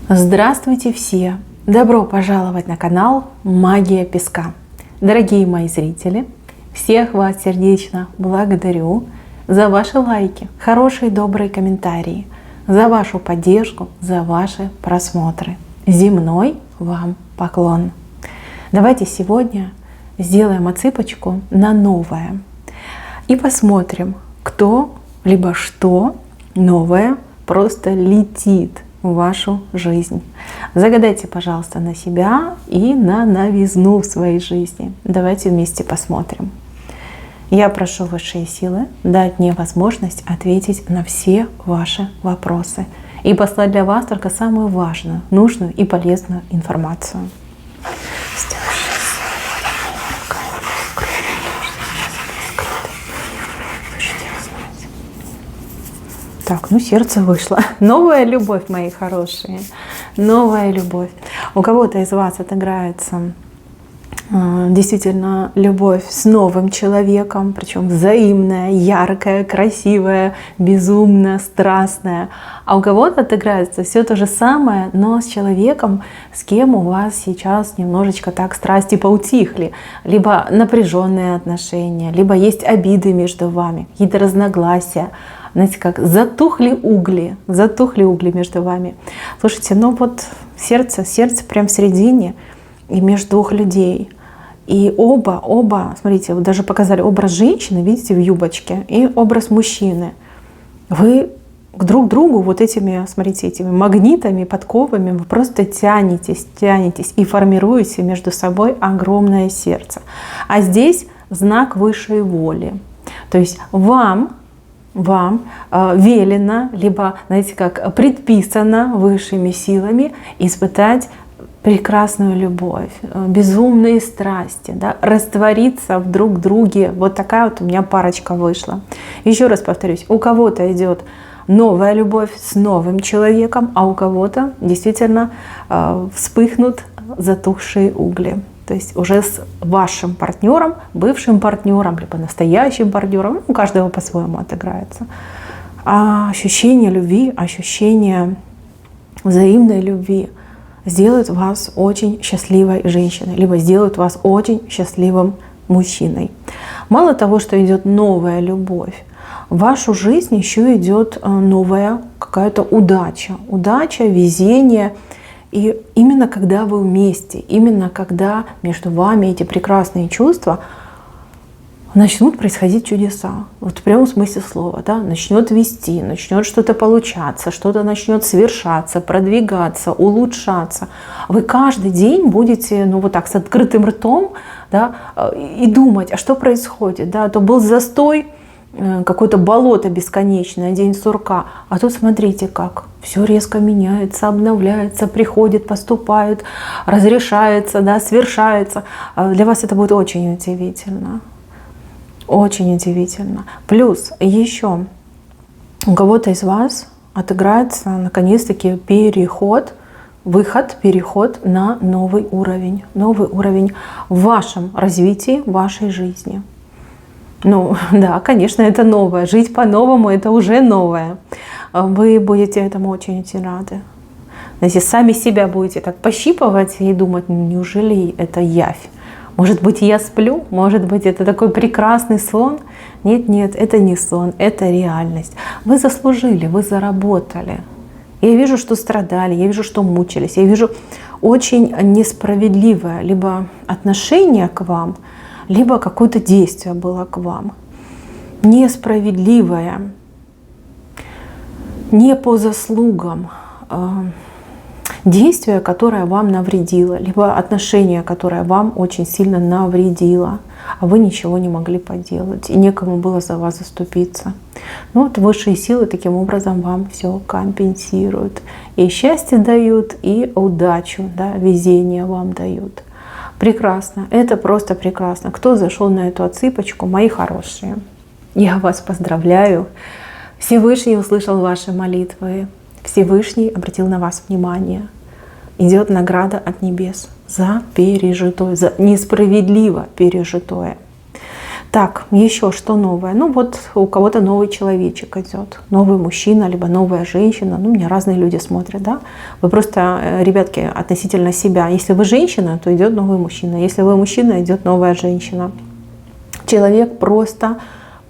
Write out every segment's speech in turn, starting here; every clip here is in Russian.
Здравствуйте все! Добро пожаловать на канал Магия Песка. Дорогие мои зрители, всех вас сердечно благодарю за ваши лайки, хорошие добрые комментарии, за вашу поддержку, за ваши просмотры. Земной вам поклон! Давайте сегодня сделаем отсыпочку на новое и посмотрим, кто либо что новое просто летит в вашу жизнь. Загадайте, пожалуйста, на себя и на новизну в своей жизни. Давайте вместе посмотрим. Я прошу высшие силы дать мне возможность ответить на все ваши вопросы и послать для вас только самую важную, нужную и полезную информацию. Так, ну сердце вышло. Новая любовь, мои хорошие. Новая любовь. У кого-то из вас отыграется действительно любовь с новым человеком, причем взаимная, яркая, красивая, безумно страстная. А у кого-то отыграется все то же самое, но с человеком, с кем у вас сейчас немножечко так страсти поутихли. Либо напряженные отношения, либо есть обиды между вами, какие-то разногласия. Знаете, как затухли угли между вами. Слушайте, ну вот сердце прям в середине и между двух людей. И оба, смотрите, вот даже показали образ женщины, видите, в юбочке, и образ мужчины. Вы к друг другу вот этими, смотрите, этими магнитами, подковами вы просто тянетесь и формируете между собой огромное сердце. А здесь знак высшей воли. То есть вам велено, либо, знаете, как предписано высшими силами испытать прекрасную любовь, безумные страсти, да, раствориться в друг друге. Вот такая вот у меня парочка вышла. Еще раз повторюсь, у кого-то идет новая любовь с новым человеком, а у кого-то действительно вспыхнут затухшие угли. То есть уже с вашим партнером, бывшим партнером, либо настоящим партнером, у каждого по-своему отыграется. А ощущение любви, ощущение взаимной любви сделают вас очень счастливой женщиной, либо сделают вас очень счастливым мужчиной. Мало того, что идет новая любовь, в вашу жизнь еще идет новая какая-то удача, везение. И именно когда вы вместе, именно когда между вами эти прекрасные чувства, начнут происходить чудеса. Вот в прямом смысле слова. Да? Начнет вести, начнет что-то получаться, что-то начнет совершаться, продвигаться, улучшаться. Вы каждый день будете вот так с открытым ртом, да, и думать, а что происходит. Да? То был застой, какое-то болото бесконечное, день сурка. А тут смотрите как. Все резко меняется, обновляется, приходит, поступает, разрешается, да, свершается. Для вас это будет очень удивительно. Очень удивительно. Плюс еще у кого-то из вас отыграется наконец-таки переход на новый уровень. Новый уровень в вашем развитии, в вашей жизни. Ну да, конечно, это новое. Жить по-новому — это уже новое. Вы будете этому очень-очень рады. Если сами себя будете так пощипывать и думать, неужели это явь? Может быть, я сплю? Может быть, это такой прекрасный сон? Нет, это не сон, это реальность. Вы заслужили, вы заработали. Я вижу, что страдали, я вижу, что мучились, я вижу очень несправедливое либо отношение к вам, либо какое-то действие было к вам. Несправедливое, не по заслугам. Действие, которое вам навредило, либо отношение, которое вам очень сильно навредило, а вы ничего не могли поделать, и некому было за вас заступиться. Ну вот высшие силы таким образом вам все компенсируют. И счастье дают, и удачу, да, везение вам дают. Прекрасно, это просто прекрасно. Кто зашел на эту отсыпочку, мои хорошие, я вас поздравляю. Всевышний услышал ваши молитвы, Всевышний обратил на вас внимание. Идет награда от небес за пережитое, за несправедливо пережитое. Так, еще что новое? Ну вот у кого-то новый человечек идет, новый мужчина, либо новая женщина. Ну, меня разные люди смотрят, да. Вы просто, ребятки, относительно себя. Если вы женщина, то идет новый мужчина. Если вы мужчина, идет новая женщина. Человек просто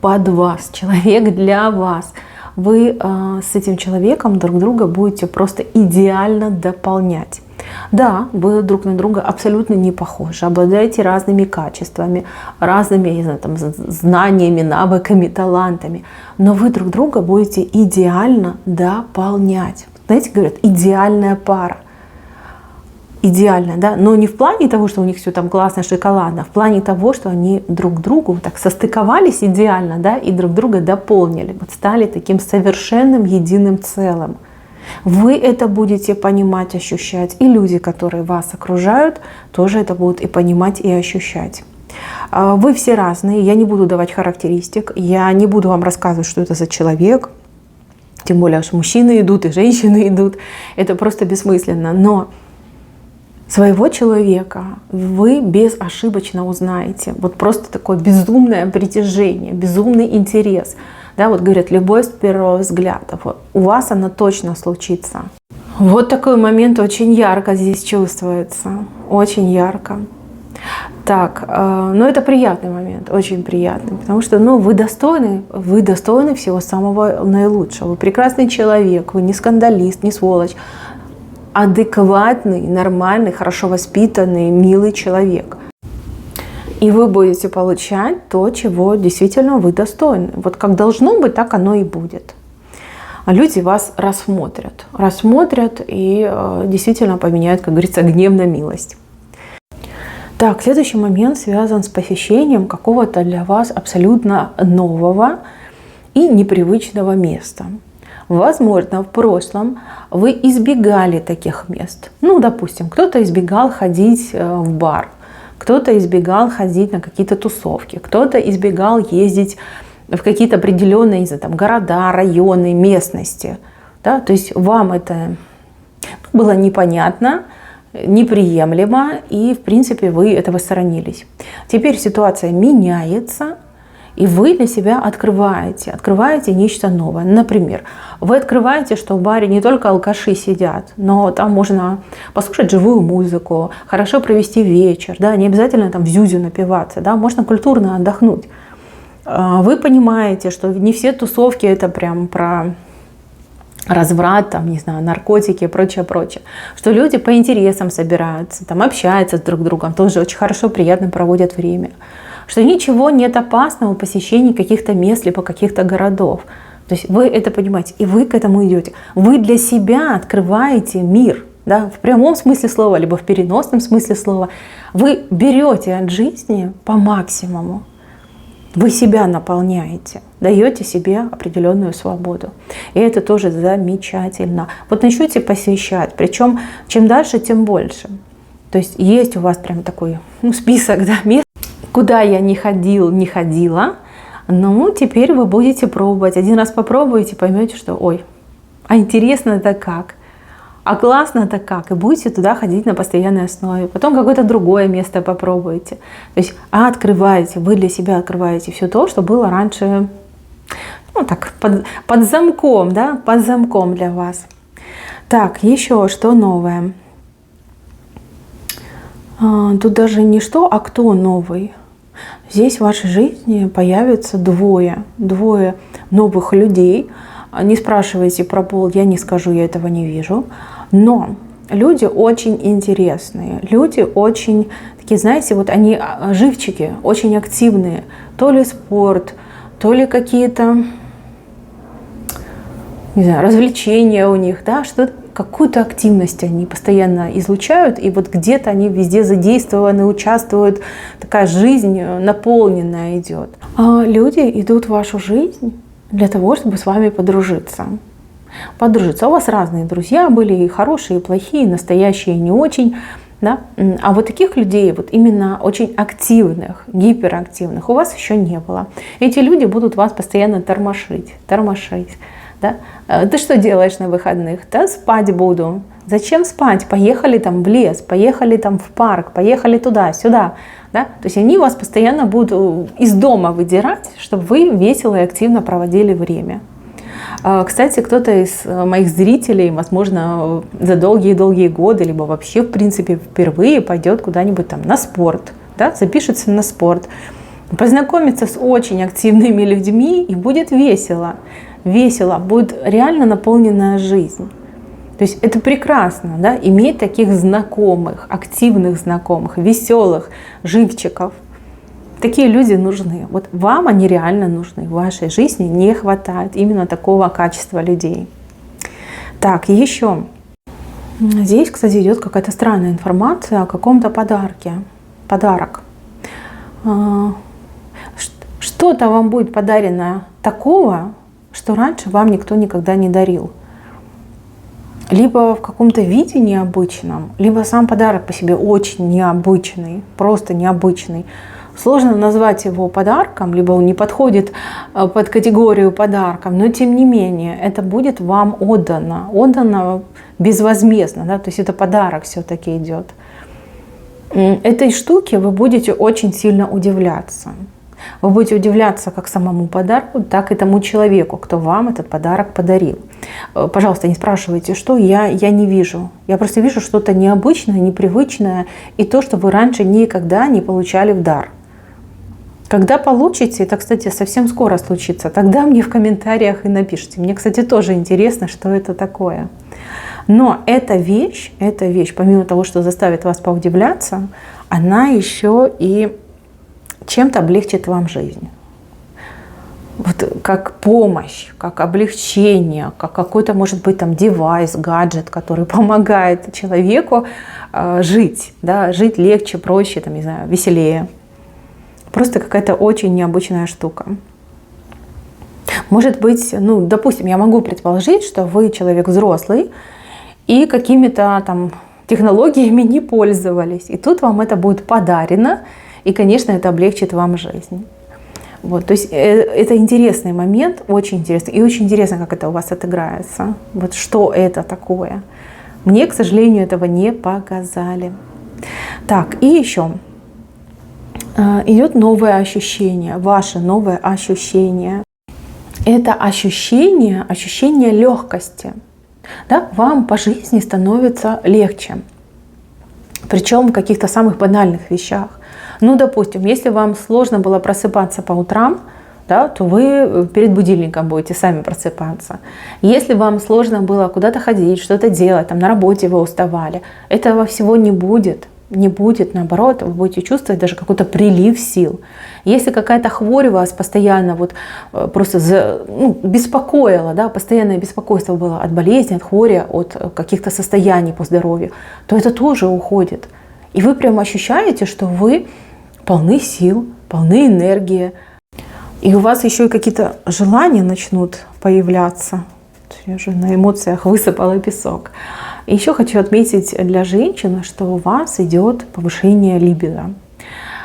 под вас, человек для вас. Вы с этим человеком друг друга будете просто идеально дополнять. Да, вы друг на друга абсолютно не похожи, обладаете разными качествами, разными, не знаю, там, знаниями, навыками, талантами, но вы друг друга будете идеально дополнять. Знаете, говорят, идеальная пара. Идеальная, да, но не в плане того, что у них все там классно, шоколадно, а в плане того, что они друг другу так состыковались идеально, да, и друг друга дополнили, вот стали таким совершенным единым целым. Вы это будете понимать, ощущать, и люди, которые вас окружают, тоже это будут и понимать, и ощущать. Вы все разные, я не буду давать характеристик, я не буду вам рассказывать, что это за человек, тем более, что мужчины идут и женщины идут, это просто бессмысленно, но своего человека вы безошибочно узнаете. Вот просто такое безумное притяжение, безумный интерес. Да, вот говорят, любовь с первого взгляда. Вот. У вас она точно случится. Вот такой момент очень ярко здесь чувствуется. Очень ярко. Так, но это приятный момент, очень приятный. Потому что вы достойны всего самого наилучшего. Вы прекрасный человек, вы не скандалист, не сволочь. Адекватный, нормальный, хорошо воспитанный, милый человек. И вы будете получать то, чего действительно вы достойны. Вот как должно быть, так оно и будет. А люди вас рассмотрят и действительно поменяют, как говорится, гнев на милость. Так, следующий момент связан с посещением какого-то для вас абсолютно нового и непривычного места. Возможно, в прошлом вы избегали таких мест. Ну, допустим, кто-то избегал ходить в бар, кто-то избегал ходить на какие-то тусовки, кто-то избегал ездить в какие-то определенные, не знаю, там, города, районы, местности. Да? То есть вам это было непонятно, неприемлемо, и, в принципе, вы этого сторонились. Теперь ситуация меняется, и вы для себя открываете нечто новое. Например, вы открываете, что в баре не только алкаши сидят, но там можно послушать живую музыку, хорошо провести вечер, да, не обязательно там в зюзю напиваться, да, можно культурно отдохнуть. Вы понимаете, что не все тусовки это прям про разврат, там, не знаю, наркотики и прочее. Что люди по интересам собираются, там, общаются друг с другом, тоже очень хорошо, приятно проводят время. Что ничего нет опасного в посещении каких-то мест либо каких-то городов. То есть вы это понимаете, и вы к этому идете. Вы для себя открываете мир, да, в прямом смысле слова, либо в переносном смысле слова. Вы берете от жизни по максимуму. Вы себя наполняете, даете себе определенную свободу. И это тоже замечательно. Вот начните посвящать, причем чем дальше, тем больше. То есть есть у вас прям такой список, да, мест, куда я не ходила, но теперь вы будете пробовать. Один раз попробуете, поймете, что ой, а интересно это как, а классно это как, и будете туда ходить на постоянной основе. Потом какое-то другое место попробуете. То есть открываете, вы для себя открываете все то, что было раньше, так, под замком, да, под замком для вас. Так, еще что новое? Тут даже не что, а кто новый. Здесь в вашей жизни появятся двое новых людей. Не спрашивайте про пол, я не скажу, я этого не вижу. Но люди очень интересные, люди очень такие, знаете, вот они живчики, очень активные. То ли спорт, то ли какие-то, не знаю, развлечения у них, да, что-то. Какую-то активность они постоянно излучают, и вот где-то они везде задействованы, участвуют, такая жизнь наполненная идет. А люди идут в вашу жизнь для того, чтобы с вами подружиться. У вас разные друзья были, и хорошие, и плохие, и настоящие, и не очень. Да? А вот таких людей, вот именно очень активных, гиперактивных, у вас еще не было. Эти люди будут вас постоянно тормошить. Да? Ты что делаешь на выходных? Да, спать буду. Зачем спать? Поехали там в лес, поехали там в парк, поехали туда, сюда. Да? То есть они вас постоянно будут из дома выдирать, чтобы вы весело и активно проводили время. Кстати, кто-то из моих зрителей, возможно, за долгие-долгие годы, либо вообще, в принципе, впервые пойдет куда-нибудь там на спорт, да? Запишется на спорт, познакомится с очень активными людьми, и будет весело. Весело, будет реально наполненная жизнь. То есть это прекрасно, да, иметь таких знакомых, активных знакомых, веселых, живчиков. Такие люди нужны. Вот вам они реально нужны. В вашей жизни не хватает именно такого качества людей. Так, еще. Здесь, кстати, идет какая-то странная информация о каком-то подарке. Подарок. Что-то вам будет подарено такого, что раньше вам никто никогда не дарил. Либо в каком-то виде необычном, либо сам подарок по себе очень необычный, просто необычный. Сложно назвать его подарком, либо он не подходит под категорию подарком, но тем не менее это будет вам отдано безвозмездно, да? То есть это подарок все-таки идет. Этой штуке вы будете очень сильно удивляться. Вы будете удивляться как самому подарку, так и тому человеку, кто вам этот подарок подарил. Пожалуйста, не спрашивайте, что я не вижу. Я просто вижу что-то необычное, непривычное и то, что вы раньше никогда не получали в дар. Когда получите, это, кстати, совсем скоро случится, тогда мне в комментариях и напишите. Мне, кстати, тоже интересно, что это такое. Но эта вещь, помимо того, что заставит вас поудивляться, она еще и чем-то облегчит вам жизнь. Вот как помощь, как облегчение, как какой-то, может быть, там девайс, гаджет, который помогает человеку жить, да, жить легче, проще, там, не знаю, веселее. Просто какая-то очень необычная штука. Может быть, ну, допустим, я могу предположить, что вы человек взрослый и какими-то там технологиями не пользовались. И тут вам это будет подарено, и, конечно, это облегчит вам жизнь. Вот, то есть это интересный момент, очень интересный. И очень интересно, как это у вас отыграется. Вот что это такое. Мне, к сожалению, этого не показали. Так, и еще. Идет новое ощущение, ваше новое ощущение. Это ощущение легкости. Да? Вам по жизни становится легче. Причем в каких-то самых банальных вещах. Ну, допустим, если вам сложно было просыпаться по утрам, да, то вы перед будильником будете сами просыпаться. Если вам сложно было куда-то ходить, что-то делать, там на работе вы уставали, этого всего не будет. Не будет, наоборот, вы будете чувствовать даже какой-то прилив сил. Если какая-то хворь вас постоянно вот просто беспокоила, да, постоянное беспокойство было от болезни, от хвори, от каких-то состояний по здоровью, то это тоже уходит. И вы прямо ощущаете, что вы полны сил, полны энергии. И у вас еще и какие-то желания начнут появляться. Я уже на эмоциях высыпала песок. И еще хочу отметить для женщин, что у вас идет повышение либидо.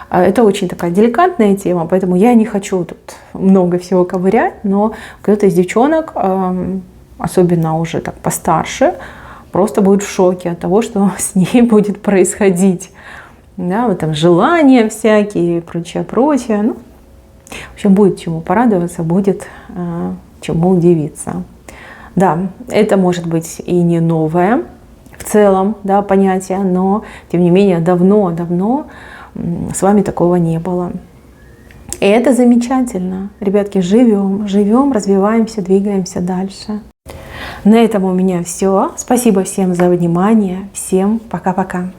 Это очень такая деликатная тема, поэтому я не хочу тут много всего ковырять, но кто-то из девчонок, особенно уже так постарше, просто будет в шоке от того, что с ней будет происходить. Да, вот там желания всякие и прочее. Ну, в общем, будет чему порадоваться, будет чему удивиться. Да, это может быть и не новое в целом, да, понятие, но, тем не менее, давно с вами такого не было. И это замечательно. Ребятки, живем, развиваемся, двигаемся дальше. На этом у меня все. Спасибо всем за внимание. Всем пока-пока.